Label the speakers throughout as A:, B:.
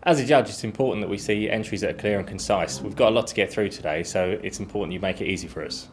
A: As a judge, it's important that we see entries that are clear and concise. We've got a lot to get through today, so it's important you make it easy for us.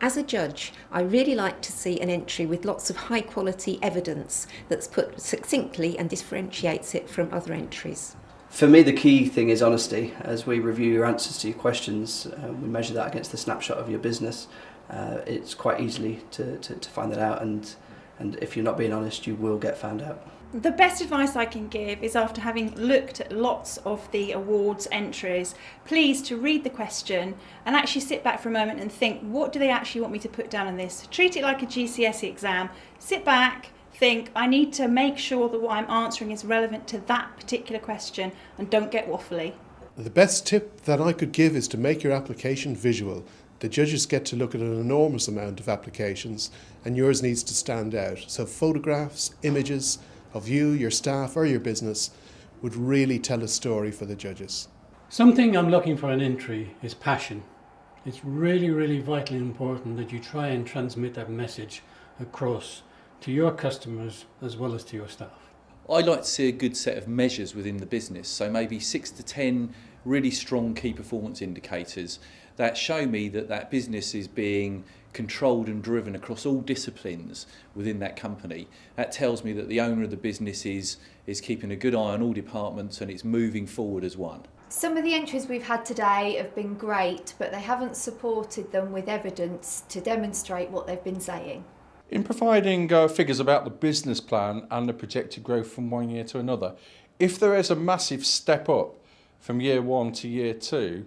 B: As a judge, I really like to see an entry with lots of high quality evidence that's put succinctly and differentiates it from other entries.
C: For me, the key thing is honesty. As we review your answers to your questions, we measure that against the snapshot of your business. It's quite easily to find that out, and if you're not being honest, you will get found out.
D: The best advice I can give is, after having looked at lots of the awards entries, please to read the question and actually sit back for a moment and think, what do they actually want me to put down on this? Treat it like a GCSE exam. Sit back, think, I need to make sure that what I'm answering is relevant to that particular question, and don't get waffly.
E: The best tip that I could give is to make your application visual. The judges get to look at an enormous amount of applications, and yours needs to stand out. So photographs, images of you, your staff or your business would really tell a story for the judges.
F: Something I'm looking for in entry is passion. It's really, really vitally important that you try and transmit that message across to your customers as well as to your staff.
G: I like to see a good set of measures within the business, so maybe 6 to 10 really strong key performance indicators that show me that that business is being controlled and driven across all disciplines within that company. That tells me that the owner of the business is keeping a good eye on all departments and it's moving forward as one.
H: Some of the entries we've had today have been great, but they haven't supported them with evidence to demonstrate what they've been saying.
I: In providing figures about the business plan and the projected growth from one year to another, if there is a massive step up from year 1 to year 2,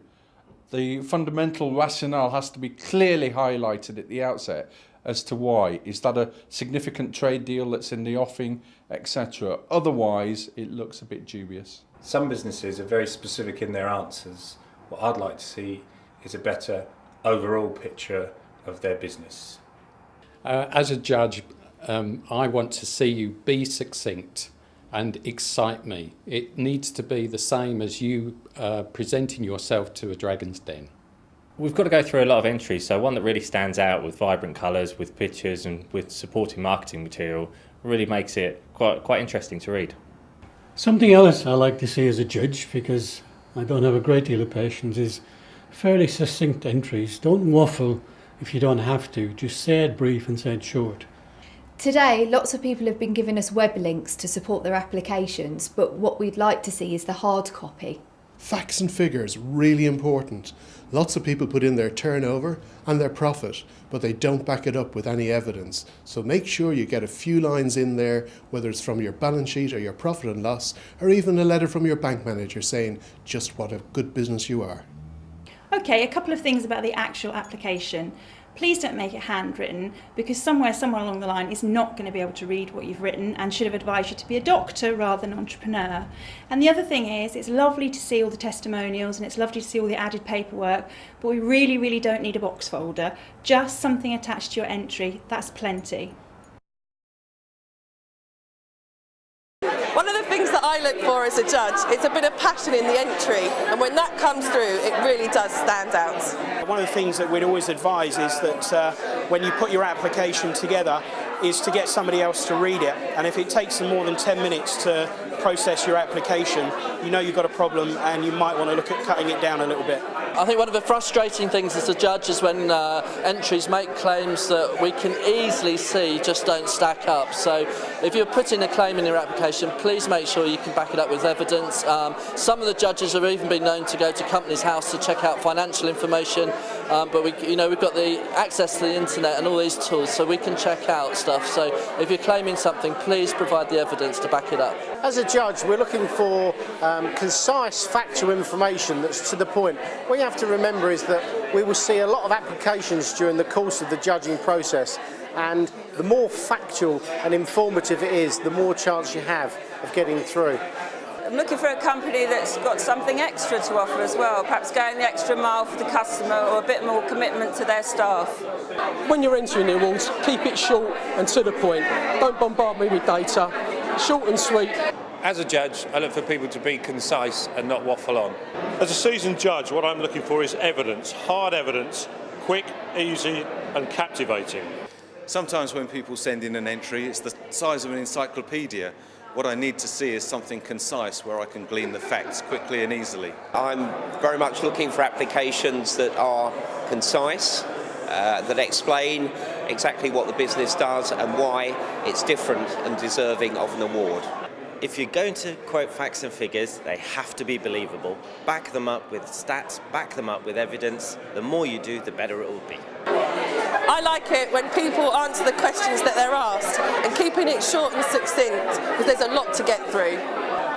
I: the fundamental rationale has to be clearly highlighted at the outset as to why. Is that a significant trade deal that's in the offing, etc.? Otherwise, it looks a bit dubious.
J: Some businesses are very specific in their answers. What I'd like to see is a better overall picture of their business.
K: As a judge, I want to see you be succinct and excite me. It needs to be the same as you presenting yourself to a Dragon's Den.
A: We've got to go through a lot of entries, so one that really stands out with vibrant colours, with pictures and with supporting marketing material really makes it quite interesting to read.
F: Something else I like to see as a judge, because I don't have a great deal of patience, is fairly succinct entries. Don't waffle if you don't have to. Just say it brief and say it short.
H: Today, lots of people have been giving us web links to support their applications, but what we'd like to see is the hard copy.
E: Facts and figures, really important. Lots of people put in their turnover and their profit, but they don't back it up with any evidence. So make sure you get a few lines in there, whether it's from your balance sheet or your profit and loss, or even a letter from your bank manager saying just what a good business you are.
D: Okay, a couple of things about the actual application. Please don't make it handwritten, because someone along the line is not going to be able to read what you've written and should have advised you to be a doctor rather than an entrepreneur. And the other thing is, it's lovely to see all the testimonials and it's lovely to see all the added paperwork, but we really, really don't need a box folder. Just something attached to your entry, that's plenty.
L: One of the things that I look for as a judge is a bit of passion in the entry, and when that comes through, it really does stand out.
M: One of the things that we'd always advise is that when you put your application together is to get somebody else to read it, and if it takes them more than 10 minutes to process your application, you know you've got a problem and you might want to look at cutting it down a little bit.
N: I think one of the frustrating things as a judge is when entries make claims that we can easily see just don't stack up. So if you're putting a claim in your application, please make sure you can back it up with evidence. Some of the judges have even been known to go to Companies House to check out financial information, but we've got the access to the internet and all these tools, so we can check out stuff. So if you're claiming something, please provide the evidence to back it up.
O: As a judge, we're looking for concise, factual information that's to the point. What you have to remember is that we will see a lot of applications during the course of the judging process, and the more factual and informative it is, the more chance you have of getting through.
P: I'm looking for a company that's got something extra to offer as well, perhaps going the extra mile for the customer or a bit more commitment to their staff.
Q: When you're entering the awards, keep it short and to the point. Don't bombard me with data. Short and sweet.
J: As a judge, I look for people to be concise and not waffle on.
R: As a seasoned judge, what I'm looking for is evidence, hard evidence, quick, easy and captivating.
S: Sometimes when people send in an entry, it's the size of an encyclopedia. What I need to see is something concise where I can glean the facts quickly and easily.
T: I'm very much looking for applications that are concise, that explain exactly what the business does and why it's different and deserving of an award.
U: If you're going to quote facts and figures, they have to be believable. Back them up with stats, back them up with evidence. The more you do, the better it will be.
L: I like it when people answer the questions that they're asked and keeping it short and succinct, because there's a lot to get through.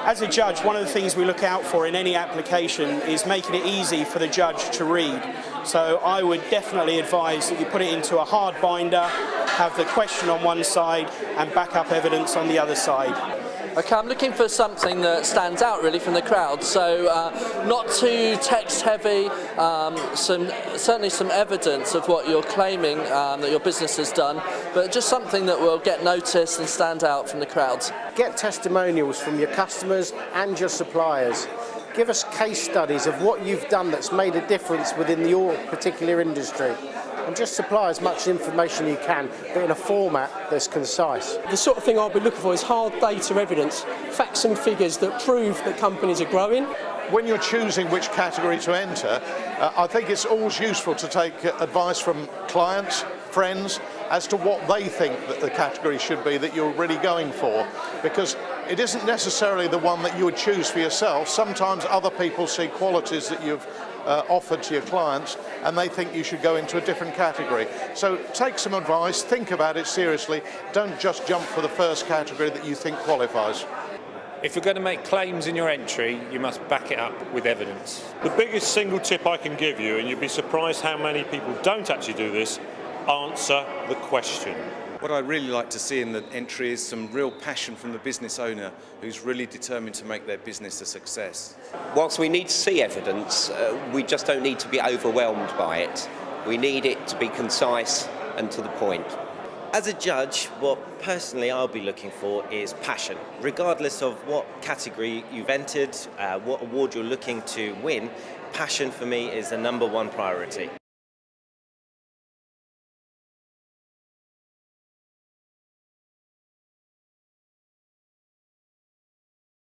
M: As a judge, one of the things we look out for in any application is making it easy for the judge to read. So I would definitely advise that you put it into a hard binder, have the question on one side and backup evidence on the other side.
N: Okay, I'm looking for something that stands out really from the crowd, so not too text heavy, certainly some evidence of what you're claiming that your business has done, but just something that will get noticed and stand out from the crowd.
O: Get testimonials from your customers and your suppliers. Give us case studies of what you've done that's made a difference within your particular industry. And just supply as much information you can, but in a format that's concise.
Q: The sort of thing I'll be looking for is hard data evidence, facts and figures that prove that companies are growing.
R: When you're choosing which category to enter, I think it's always useful to take advice from clients, friends, as to what they think that the category should be that you're really going for, because it isn't necessarily the one that you would choose for yourself. Sometimes other people see qualities that you've offered to your clients and they think you should go into a different category. So take some advice, think about it seriously, don't just jump for the first category that you think qualifies.
J: If you're going to make claims in your entry, you must back it up with evidence.
R: The biggest single tip I can give you, and you'd be surprised how many people don't actually do this, answer the question.
S: What I'd really like to see in the entry is some real passion from the business owner who's really determined to make their business a success.
T: Whilst we need to see evidence, we just don't need to be overwhelmed by it. We need it to be concise and to the point.
U: As a judge, what personally I'll be looking for is passion. Regardless of what category you've entered, what award you're looking to win, passion for me is the #1 priority.